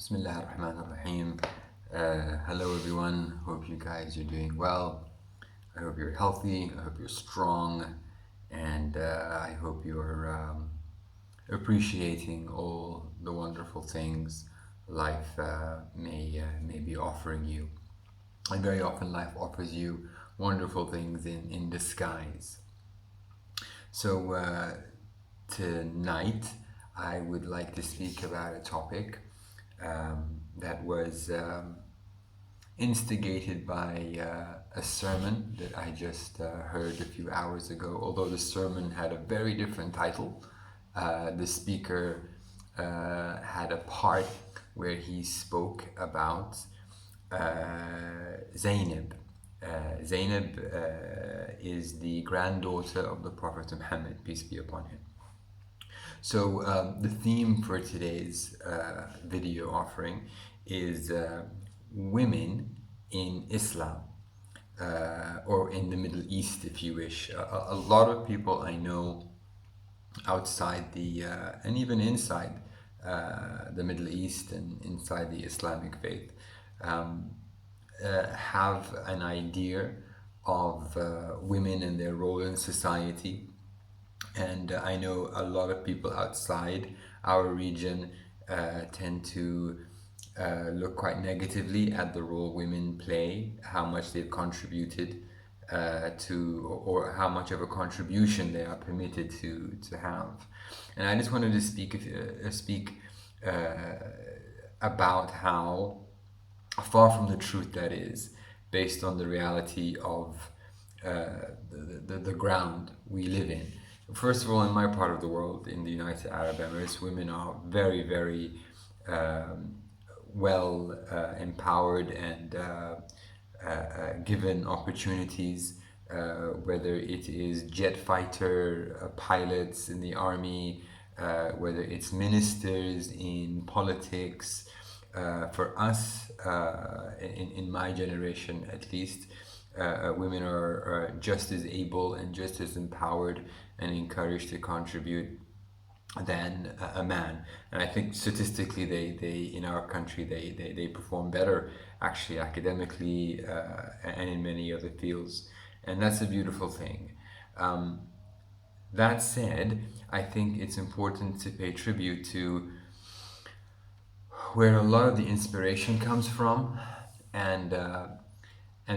Bismillah ar-Rahman ar-Rahim. Hello everyone, hope you guys are doing well. I hope you're healthy, I hope you're strong, and I hope you're appreciating all the wonderful things life may be offering you. And very often life offers you wonderful things in disguise. So tonight I would like to speak about a topic that was instigated by a sermon that I just heard a few hours ago. Although the sermon had a very different title, the speaker had a part where he spoke about Zainab. Zainab is the granddaughter of the Prophet Muhammad, peace be upon him. So the theme for today's video offering is women in Islam, or in the Middle East if you wish. A lot of people I know outside the and even inside the Middle East and inside the Islamic faith have an idea of women and their role in society. And I know a lot of people outside our region tend to look quite negatively at the role women play, how much they've contributed or how much of a contribution they are permitted to have. And I just wanted to speak about how far from the truth that is, based on the reality of the ground we live in. First of all, in my part of the world, in the United Arab Emirates, women are very, very well empowered and given opportunities, whether it is jet fighter pilots in the army, whether it's ministers in politics. For us, in my generation at least, women are just as able and just as empowered and encouraged to contribute than a man. And I think statistically they in our country they perform better, actually, academically and in many other fields, and that's a beautiful thing. That said, I think it's important to pay tribute to where a lot of the inspiration comes from, and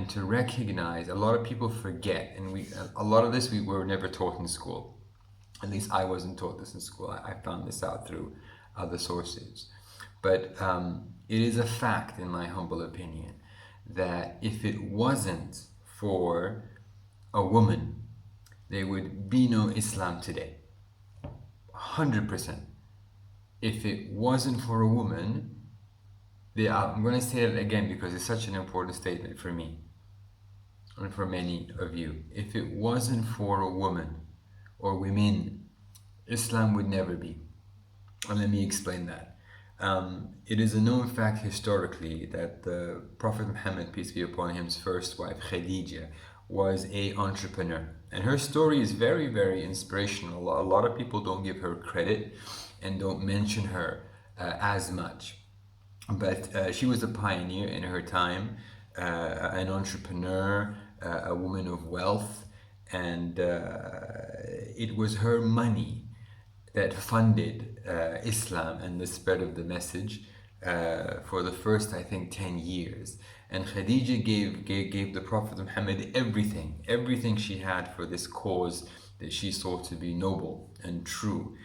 to recognize, a lot of people forget, and a lot of this we were never taught in school. At least I wasn't taught this in school. I found this out through other sources. But it is a fact, in my humble opinion, that if it wasn't for a woman, there would be no Islam today. 100%. If it wasn't for a woman, I'm going to say it again because it's such an important statement for me and for many of you. If it wasn't for a woman or women, Islam would never be. And let me explain that. It is a known fact historically that the Prophet Muhammad, peace be upon him's first wife, Khadija, was an entrepreneur. And her story is very, very inspirational. A lot of people don't give her credit and don't mention her as much. But she was a pioneer in her time, an entrepreneur, a woman of wealth, and it was her money that funded Islam and the spread of the message for the first, I think, 10 years. And Khadija gave the Prophet Muhammad everything she had for this cause that she saw to be noble and true.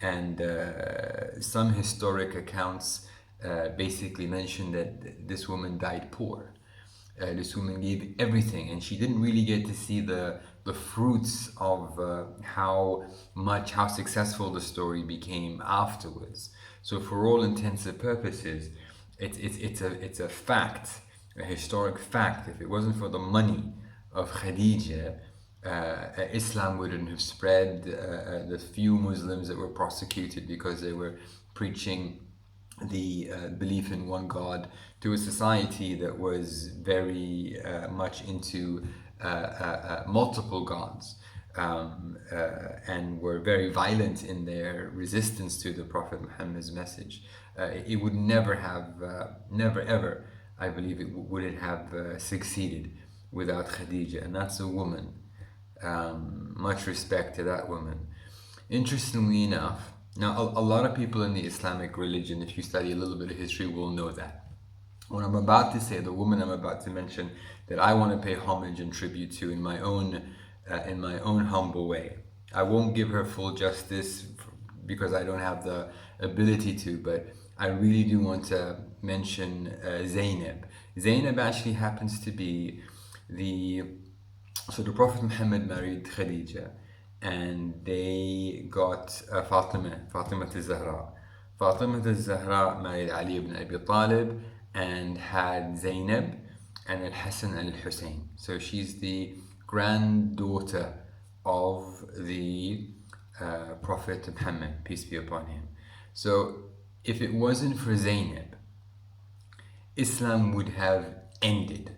And some historic accounts basically mention that this woman died poor. This woman gave everything, and she didn't really get to see the fruits of how successful the story became afterwards. So for all intents and purposes, it's a fact, a historic fact. If it wasn't for the money of Khadija, Islam wouldn't have spread. The few Muslims that were prosecuted because they were preaching the belief in one God to a society that was very much into multiple gods. and were very violent in their resistance to the Prophet Muhammad's message. It would never have, never ever, I believe, would it have succeeded without Khadija, and that's a woman. Much respect to that woman. Interestingly enough, now a lot of people in the Islamic religion, if you study a little bit of history, will know that. What I'm about to say, the woman I'm about to mention, that I want to pay homage and tribute to in my own humble way. I won't give her full justice because I don't have the ability to, but I really do want to mention Zainab. Zainab actually happens to be the so the Prophet Muhammad married Khadija, and they got Fatima al-Zahra. Fatima al-Zahra married Ali ibn Abi Talib and had Zainab and Al-Hassan and Al-Hussein. So she's the granddaughter of the Prophet Muhammad, peace be upon him. So if it wasn't for Zainab, Islam would have ended.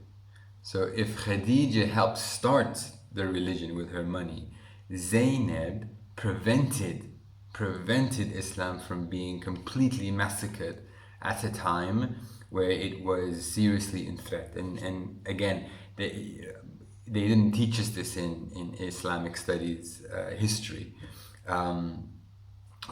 So if Khadija helped start the religion with her money, Zainab prevented Islam from being completely massacred at a time where it was seriously in threat. And again, they didn't teach us this in Islamic studies history.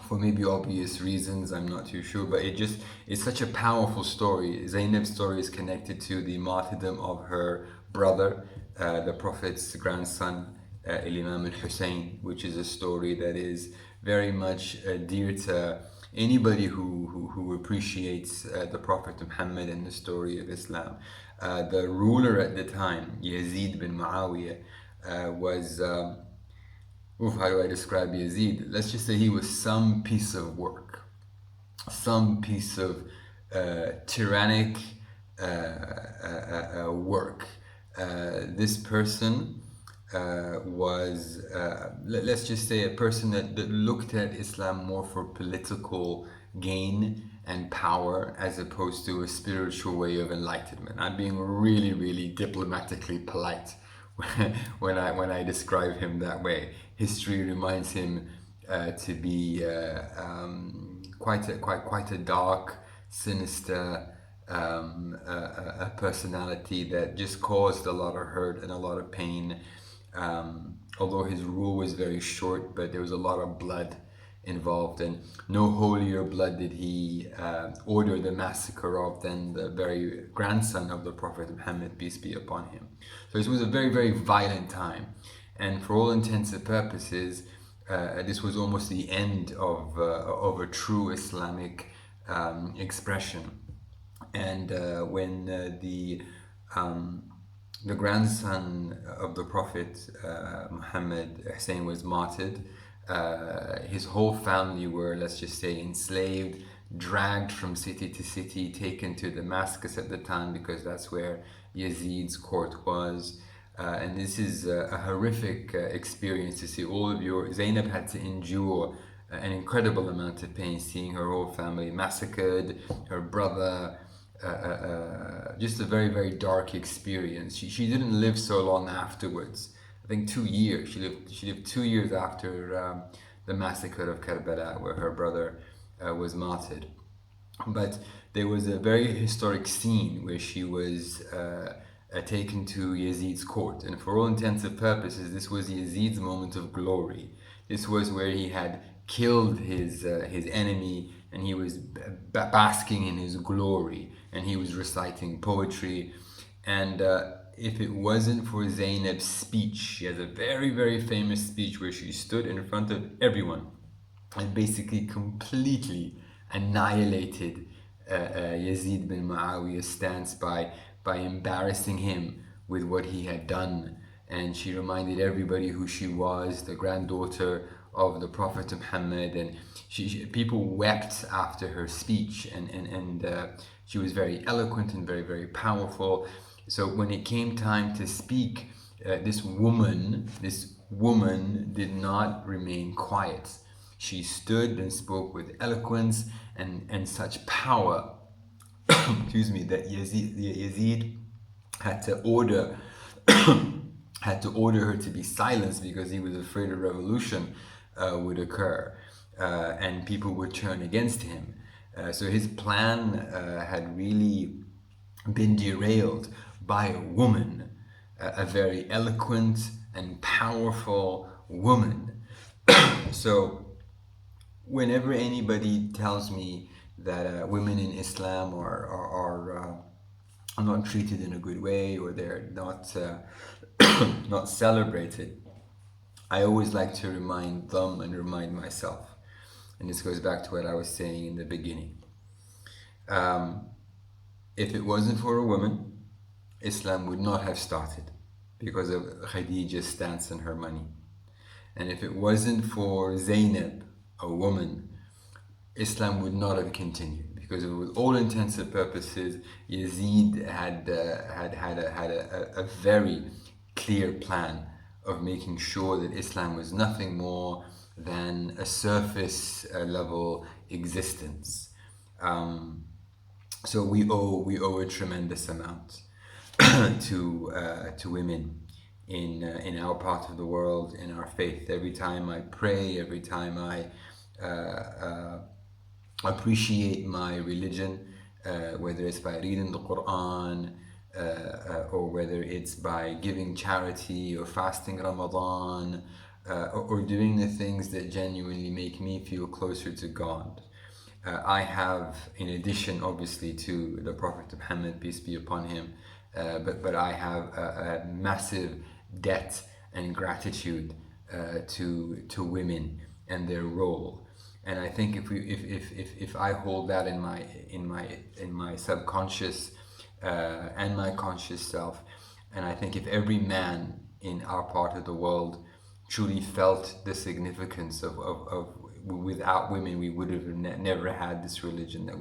For maybe obvious reasons, I'm not too sure, but it's such a powerful story. Zainab's story is connected to the martyrdom of her brother, the Prophet's grandson, Imam al-Hussein, which is a story that is very much dear to anybody who appreciates the Prophet Muhammad and the story of Islam. The ruler at the time, Yazid bin Muawiyah, was how do I describe Yazid? Let's just say he was some piece of work, some piece of tyrannic work. This person was, let's just say, a person that looked at Islam more for political gain and power as opposed to a spiritual way of enlightenment. I'm being really, really diplomatically polite when I describe him that way. History reminds him to be quite a dark, sinister a personality that just caused a lot of hurt and a lot of pain. Although his rule was very short, but there was a lot of blood involved, and no holier blood did he order the massacre of than the very grandson of the Prophet Muhammad, peace be upon him. So this was a very, very violent time, and for all intents and purposes, this was almost the end of a true Islamic expression. And when the grandson of the Prophet Muhammad, Hussein, was martyred, his whole family were, let's just say, enslaved, dragged from city to city, taken to Damascus at the time because that's where Yazid's court was. And this is a horrific experience to see all of your... Zainab had to endure an incredible amount of pain, seeing her whole family massacred, her brother... just a very, very dark experience. She didn't live so long afterwards. I think 2 years. She lived 2 years after the massacre of Karbala, where her brother was martyred. But there was a very historic scene where she was taken to Yazid's court, and for all intents and purposes, this was Yazid's moment of glory. This was where he had killed his enemy, and he was basking in his glory, and he was reciting poetry. And if it wasn't for Zainab's speech, she has a very, very famous speech where she stood in front of everyone and basically completely annihilated Yazid bin Muawiyah's stance by embarrassing him with what he had done. And she reminded everybody who she was, the granddaughter of the Prophet Muhammad, and people wept after her speech, and she was very eloquent and very, very powerful. So when it came time to speak, this woman did not remain quiet. She stood and spoke with eloquence and such power, excuse me, that Yazid had to order had to order her to be silenced because he was afraid a revolution would occur and people would turn against him. So his plan had really been derailed by a woman, a very eloquent and powerful woman. So whenever anybody tells me that women in Islam are not treated in a good way, or they're not not celebrated, I always like to remind them and remind myself. And this goes back to what I was saying in the beginning. If it wasn't for a woman, Islam would not have started because of Khadija's stance and her money. And if it wasn't for Zainab, a woman, Islam would not have continued, because with all intents and purposes, Yazid had a very clear plan of making sure that Islam was nothing more than a surface level existence. So we owe a tremendous amount to women in our part of the world, in our faith. Every time I pray, every time I appreciate my religion, whether it's by reading the Quran, or whether it's by giving charity or fasting Ramadan, or doing the things that genuinely make me feel closer to God. I have, in addition obviously to the Prophet Muhammad, peace be upon him, but I have a massive debt and gratitude to women and their role. And I think if I hold that in my subconscious and my conscious self, and I think if every man in our part of the world truly felt the significance of without women we would have never had this religion that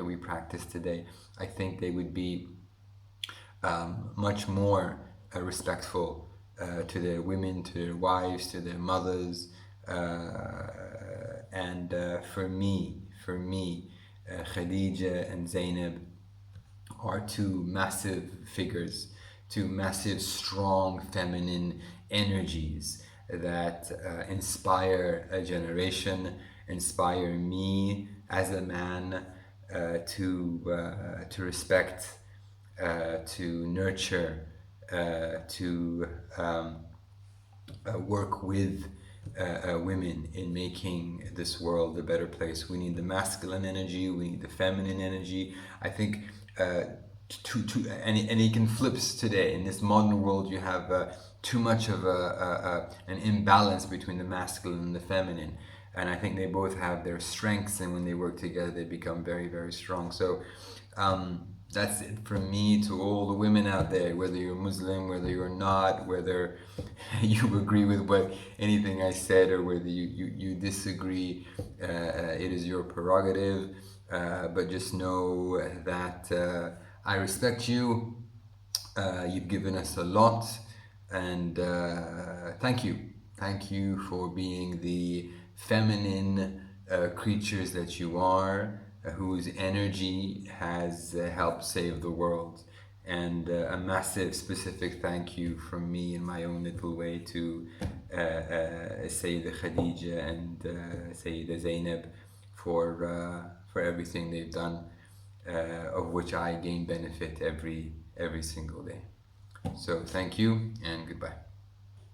we practice today. I think they would be much more respectful to their women, to their wives, to their mothers, and for me, Khadija and Zainab are two massive figures, two massive, strong, feminine energies that inspire a generation, inspire me as a man to respect, to nurture, to work with women in making this world a better place. We need the masculine energy, we need the feminine energy. I think and it can flips today. In this modern world, you have too much of an imbalance between the masculine and the feminine. And I think they both have their strengths, and when they work together, they become very, very strong. So that's it from me to all the women out there, whether you're Muslim, whether you're not, whether you agree with anything I said, or whether you disagree. It is your prerogative, but just know that I respect you. You've given us a lot, and thank you for being the feminine creatures that you are, whose energy has helped save the world. And a massive specific thank you from me in my own little way to Sayyida Khadija and Sayyida Zainab for everything they've done, of which I gain benefit every single day. So thank you and goodbye.